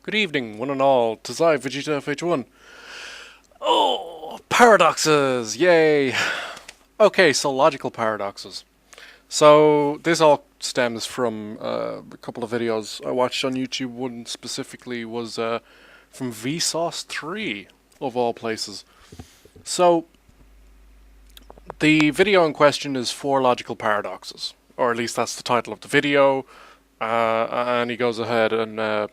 Good evening, one and all. 'Tis I, Vegeta FH1. Oh, paradoxes! Yay! Okay, so logical paradoxes. So this all stems from a couple of videos I watched on YouTube. One specifically was from Vsauce 3, of all places. So the video in question is 4 logical paradoxes, or at least that's the title of the video. And he goes ahead and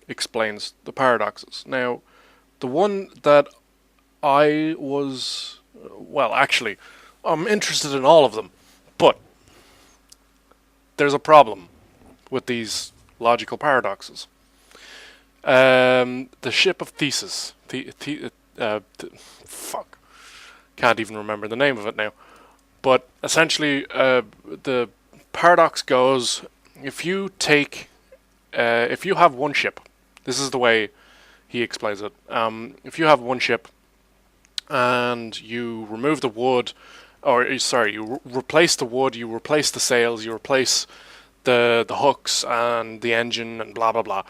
explains the paradoxes. Now, the one that I was, well, actually, I'm interested in all of them, but there's a problem with these logical paradoxes. The ship of Theseus, fuck, can't even remember the name of it now. But essentially, the paradox goes: if you have one ship, this is the way he explains it. If you have one ship and you remove the wood, or sorry, you replace the wood, you replace the sails, you replace the hooks and the engine and blah blah blah,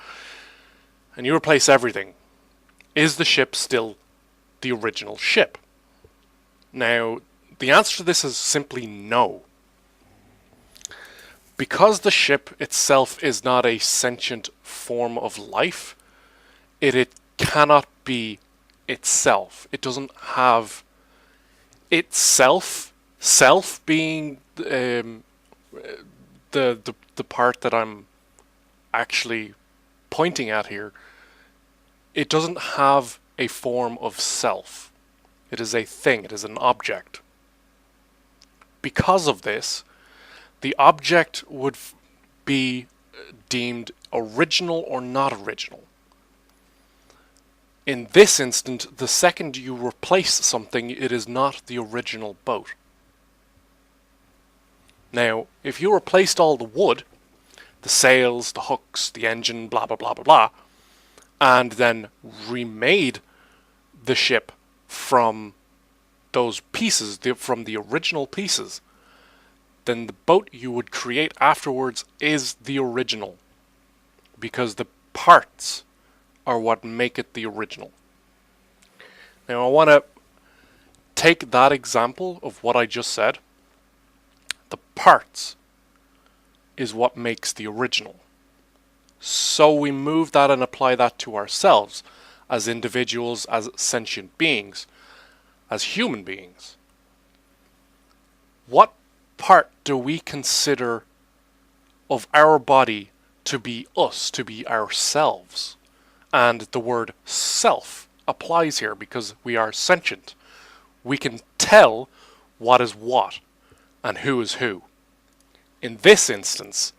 and you replace everything, is the ship still the original ship? Now, the answer to this is simply no. Because the ship itself is not a sentient form of life, it cannot be itself. It doesn't have itself, self being the part that I'm actually pointing at here. It doesn't have a form of self. It is a thing, it is an object. Because of this, the object would be deemed original or not original. In this instant, the second you replace something, it is not the original boat. Now, if you replaced all the wood, the sails, the hooks, the engine, blah blah blah blah blah, and then remade the ship from those pieces, from the original pieces, then the boat you would create afterwards is the original, because the parts are what make it the original. Now I want to take that example of what I just said. The parts is what makes the original. So we move that and apply that to ourselves as individuals, as sentient beings, as human beings. What part do we consider of our body to be us, to be ourselves? And the word self applies here because we are sentient. We can tell what is what and who is who. In this instance,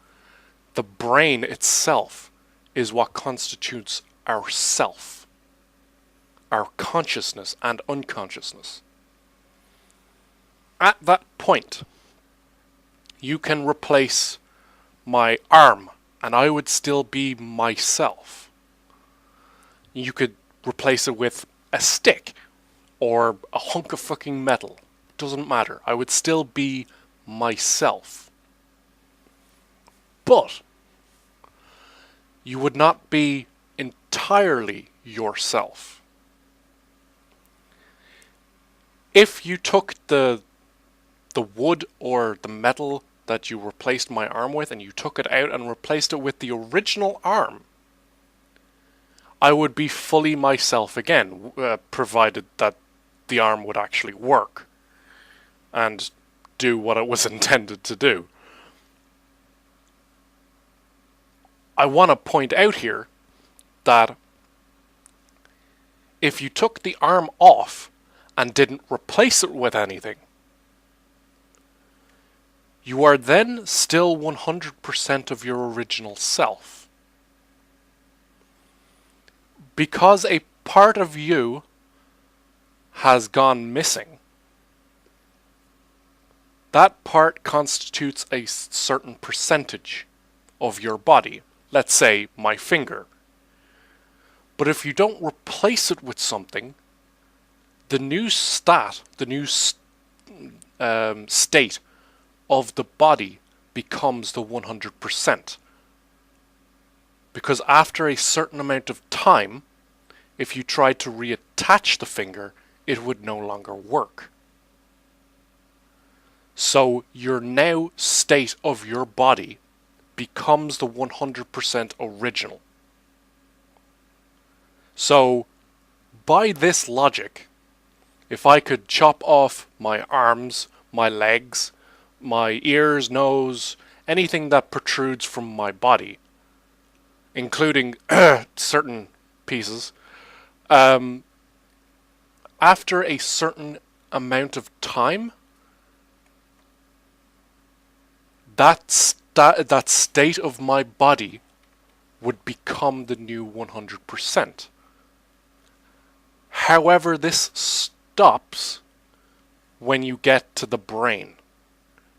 the brain itself is what constitutes our self, our consciousness and unconsciousness. At that point, you can replace my arm and I would still be myself. You could replace it with a stick or a hunk of fucking metal. Doesn't matter. I would still be myself. But you would not be entirely yourself. If you took the wood or the metal that you replaced my arm with and you took it out and replaced it with the original arm, I would be fully myself again, provided that the arm would actually work and do what it was intended to do. I want to point out here that if you took the arm off and didn't replace it with anything, you are then still 100% of your original self. Because a part of you has gone missing, that part constitutes a certain percentage of your body. Let's say my finger. But if you don't replace it with something, the new state of the body becomes the 100%. Because after a certain amount of time, if you tried to reattach the finger, it would no longer work. So your now state of your body becomes the 100% original. So by this logic, if I could chop off my arms, my legs, my ears, nose, anything that protrudes from my body, including certain pieces, after a certain amount of time, that state of my body would become the new 100%. However, this stops when you get to the brain,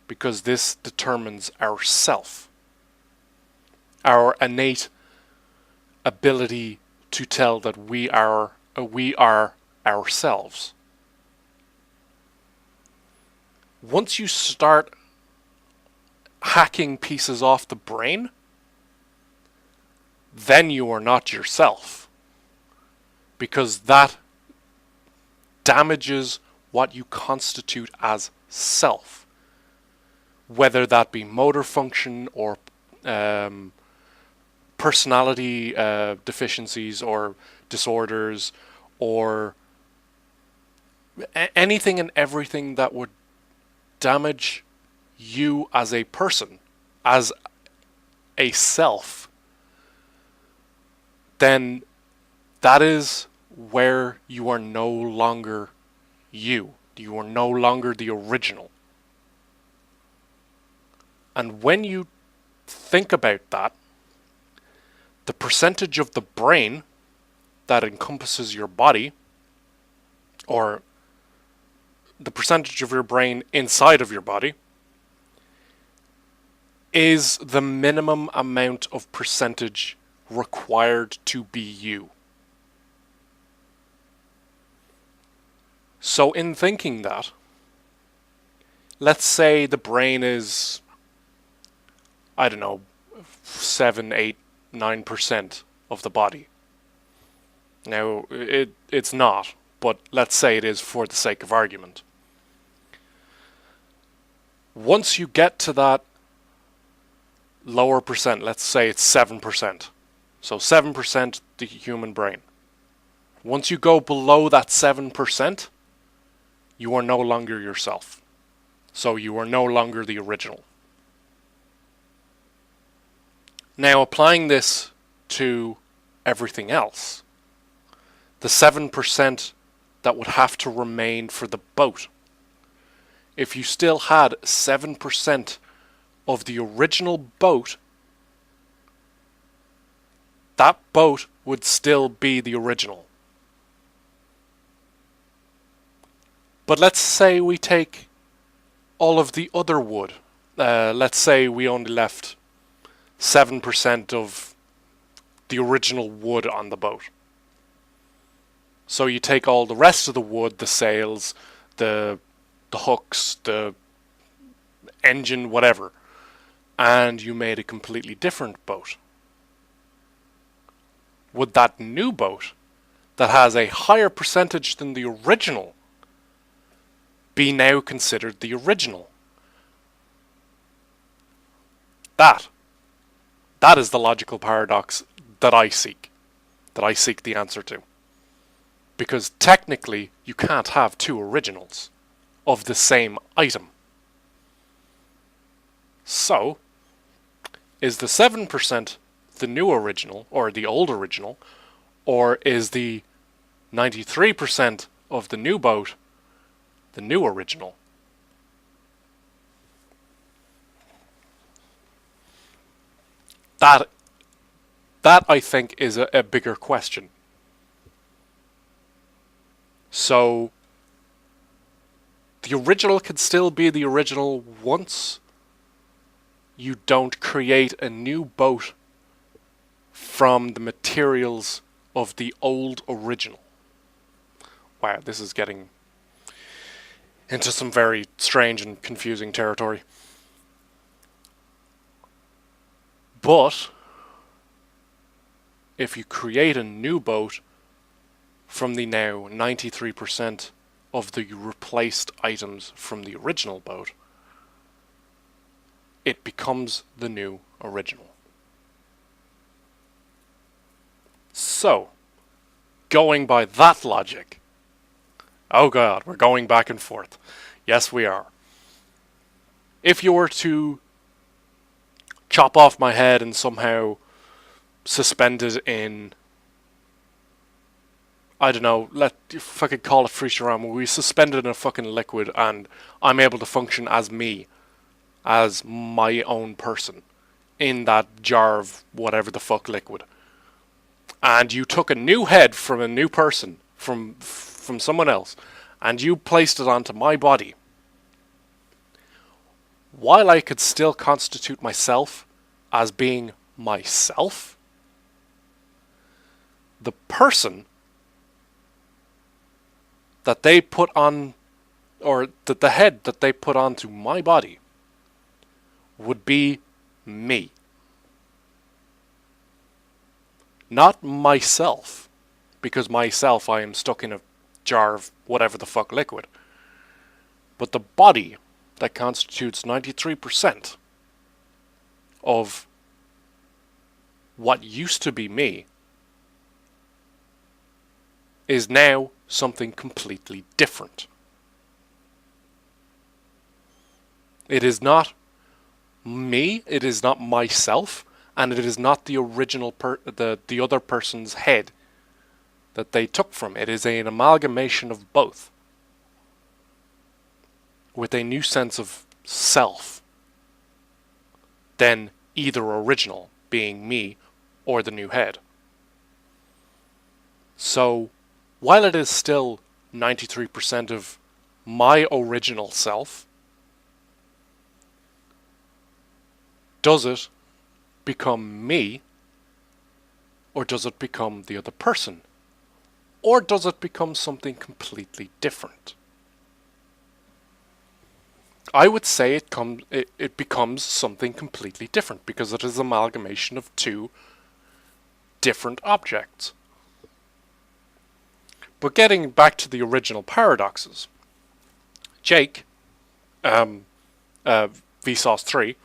because this determines our self, our innate ability to tell that we are ourselves. Once you start hacking pieces off the brain, then you are not yourself, because that damages what you constitute as self, whether that be motor function or personality deficiencies or disorders, or anything and everything that would damage you as a person, as a self. Then that is where you are no longer you. You are no longer the original. And when you think about that, the percentage of the brain that encompasses your body, or the percentage of your brain inside of your body, is the minimum amount of percentage required to be you. So in thinking that, let's say the brain is, I don't know, 7, 8, 9% of the body. Now, it's not, but let's say it is for the sake of argument. Once you get to that lower percent, let's say it's 7%. So 7% the human brain. Once you go below that 7%, you are no longer yourself. So you are no longer the original. Now, applying this to everything else, the 7% that would have to remain for the boat, if you still had 7% of the original boat, that boat would still be the original. But let's say we take all of the other wood. Let's say we only left 7% of the original wood on the boat. So you take all the rest of the wood, the sails, the hooks, the engine, whatever, and you made a completely different boat. Would that new boat, that has a higher percentage than the original, be now considered the original? That is the logical paradox that I seek the answer to. Because technically, you can't have two originals of the same item. So, is the 7% the new original, or the old original, or is the 93% of the new boat the new original? That I think is a bigger question. So, the original can still be the original once you don't create a new boat from the materials of the old original. Wow, this is getting into some very strange and confusing territory. But if you create a new boat from the now 93% of the replaced items from the original boat, it becomes the new original. So, going by that logic, oh god, we're going back and forth. Yes, we are. If you were to chop off my head and somehow suspend it in, I don't know, if I could call it Futurama, we suspend it in a fucking liquid and I'm able to function as me, as my own person, in that jar of whatever the fuck liquid. And you took a new head from a new person, from someone else, and you placed it onto my body. While I could still constitute myself as being myself, the person that they put on, or the head that they put onto my body, would be me. Not myself, because myself I am stuck in a jar of whatever the fuck liquid. But the body that constitutes 93% of what used to be me is now something completely different. It is not me, it is not myself, and it is not the original the other person's head that they took from. It is an amalgamation of both, with a new sense of self, then either original being me or the new head. So, while it is still 93% of my original self, does it become me, or does it become the other person? Or does it become something completely different? I would say it becomes something completely different, because it is an amalgamation of two different objects. But getting back to the original paradoxes, Jake, Vsauce 3,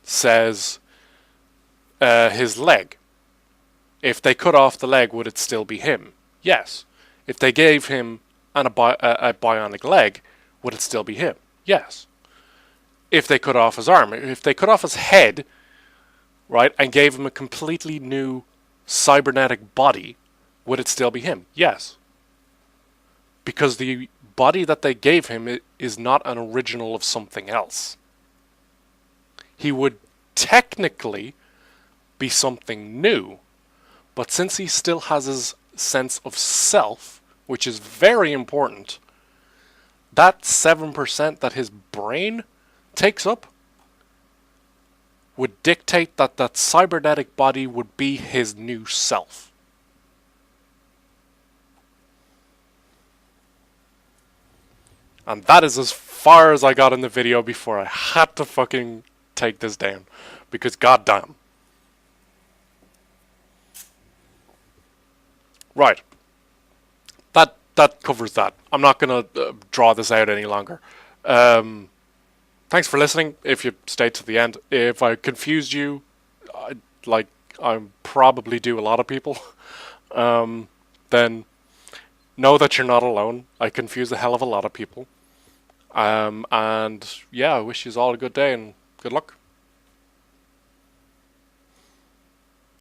says his leg. If they cut off the leg, would it still be him? Yes. If they gave him a bionic leg, would it still be him? Yes. If they cut off his arm, if they cut off his head, right, and gave him a completely new cybernetic body, would it still be him? Yes. Because the body that they gave him is not an original of something else. He would technically be something new, but since he still has his sense of self, which is very important, that 7% that his brain takes up would dictate that that cybernetic body would be his new self. And that is as far as I got in the video before I had to fucking take this down. Because goddamn. Right. That covers that. I'm not going to draw this out any longer. Thanks for listening, if you stayed to the end. If I confused you, I probably do a lot of people, then know that you're not alone. I confuse a hell of a lot of people. And yeah, I wish you all a good day and good luck.